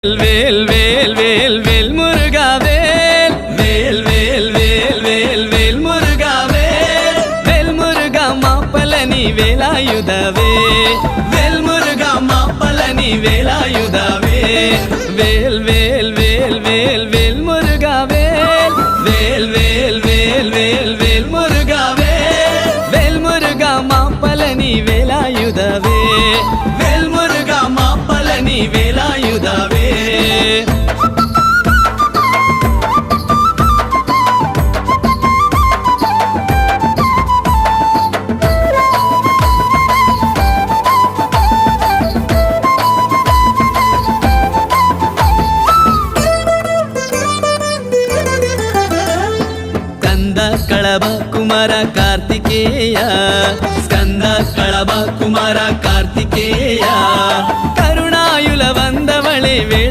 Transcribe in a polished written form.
வேல் வேல் வேல் வேல் முருகா வேல் வேல் வேல் வேல் வேல் வேல் முருகா வேல் வேல் முருகா மாப்பலனி வேலாயுதவே வேல் முருகா மாப்பலனி வேலாயுதவே வேல் வேல் வேல் வேல் வேல் முருகா வேல் வேல் வேல் வேல் வேல் வேல் முருகா வேல் வேல் முருகா மாப்பலனி வேலாயுதவே வேல் முருகா மாப்பலனி வேலாயுதவே కళభ కుమార కార్తికేయ స్కంద కళభ కుమార కార్తికేయ కరుణాయుల వందవళే వేళ